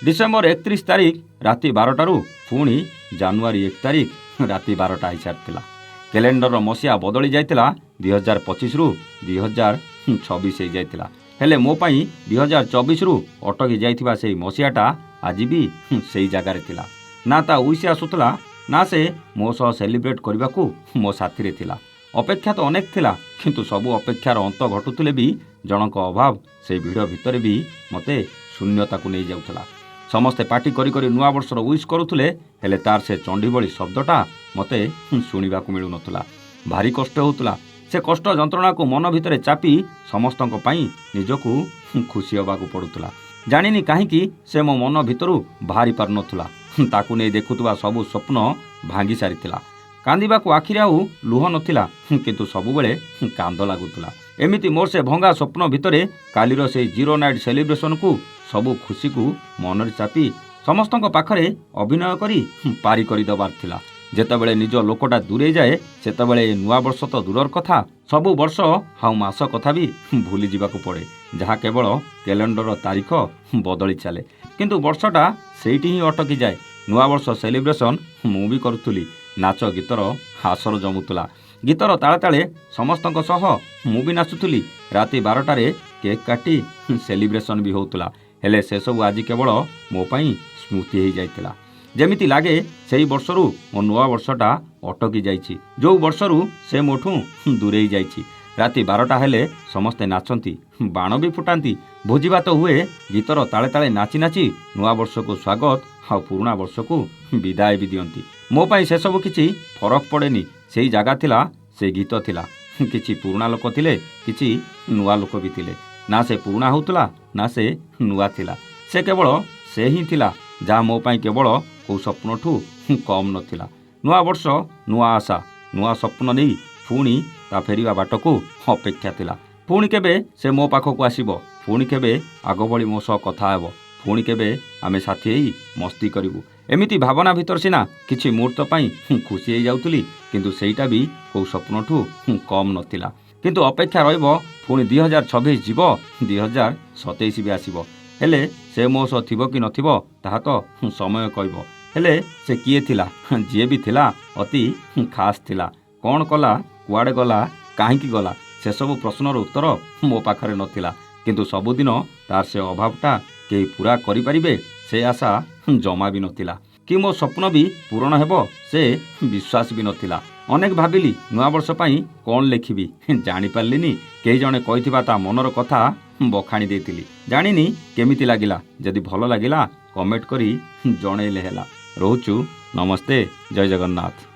December 31 तारिख राति 12टारू पुणी जानुआरी 1 तारिख राति 12टा आई सारी कैलेंडर मसीहा बदली जाइतिला 2025 रु 2026 हो जाइतिला। हेले मो पाई 2024 रु अटकी जाइथिबा सेही मसीहाटा आज भी सेही जगार थिला। ना ता उइसे आसुतला ना से मो सह सेलिब्रेट करबाकू मो साथी रे थिला। अपेक्षा तो अनेक थिला किंतु सबु अपेक्षार अंत घटुथिले भी जनक अभाव से भिड़ भितर भी मते शून्यता को नहीं जाउथला। समस्ते पार्टी करी करी नुआ वर्षर विश करुथुले हेले तार से चंडी भली शब्दटा मते शुणिबा को मिलु नथुला। भारी कष्ट होउतला। से कष्ट जंत्रणा को मन भितर चापी समस्तंक पई निजकू खुशी होबाकू पड़ुतला। जानिनी काहीकि से मो मन भितरु बाहरी पार नथुला। ताकू नहीं देखुतबा सबु स्वप्न भांगी सारिथिला। कांदिबाकू आखिरे आउ लुह नथिला किंतु सबु बेले कांद लागुतला। एमिति मोर से भंगा स्वप्न भितरे कालीर से 0 नाइट सेलिब्रेशन को सबु खुशी को मनरे चापी समस्तंक पाखरे अभिनय करी पारी करी दबार थिला। जेतेबेले निज लोकटा दूरे जाए सेतेबेले नुआ वर्ष तो दूरर कथा सबु वर्ष हाउ मास कथा भी भूली जिबाकू पड़े जहाँ केवल कैलेंडर तारीख बदली चले किंतु वर्षटा सेठी ही अटकी जाए। नुआ वर्ष सेलिब्रेशन मु भी करुथुली। नाच गीतर हासर जमुतला। गीतर ताले ताले समस्तंक सह मु भी नाचुथुली। राति 12टारे केक काटी सेलिब्रेशन भी होउतला। हेले से सब आज केवल मो पाई स्मृति हो जाइतिला। जेमिति लागे सेही वर्षरू मो नुआ वर्षटा अटकी जाइछि जो वर्षरू से मोठू दूरे जाइछि। राति 12टा हेले समस्ते नाचंती बाण भी फुटांती भोजीभात हुए गीतर ताले ताले नाची नाची नुआ वर्ष को स्वागत और पुराणा वर्ष को विदाय भी दियंती। मो पाई से सब किछि फरक पड़ेनी। सेही जगह थिला से गीत थिला। किछि पुराणा लोक थिले किछि नुआ लोक भी थिले। ना से पुराणा होउतला ना से नुआ थिला। से केवल से ही थिला जहाँ मो पाई केवल को स्वप्नठू कम नथिला। नुआ वर्ष नुआ आशा नुआ स्वप्न नहीं पुणी ता फेरिया बाट को अपेक्षा थिला। पुणी केबे से मो पाखक आसीबो पुणी केबे आग भली मो सह कथा हेबो पुणी केबे आमे साथी हेई मस्ती करिवु एमिति भावना भितर सिना किछि मुहूर्त पाई खुशी हो जाउतली किंतु सेईटा भी को स्वप्नठू कम नथिला। किंतु अपेक्षा रहिबो पुणी 2026 जीव 2027 भी आसीबो। हेले से मो सह थिबो कि नथिबो ताहा तो समय कहबो। हेले से किए थिला जे भी थिला अति खास थिला। कौन कला कुआडे गला काहींकी गला से सब प्रश्नर उत्तर मो पाखरे नथिला किंतु सबुदिन तार से अभावटा केही पूरा करि परिबे से आशा जमा भी नथिला कि मो स्वप्न भी पूरण हेबो से विश्वास भी नथिला। अनेक भाबिली नुआ वर्ष पाई कौन लेखिबी जानि पारलिनी। केही जणे कहिथिबा ता मनर कथा बखाणी देतिली। जानिनी केमिति लागिला। जदि भलो लागिला कमेंट करी जणैले हेला। रहुचु नमस्ते जय जगन्नाथ।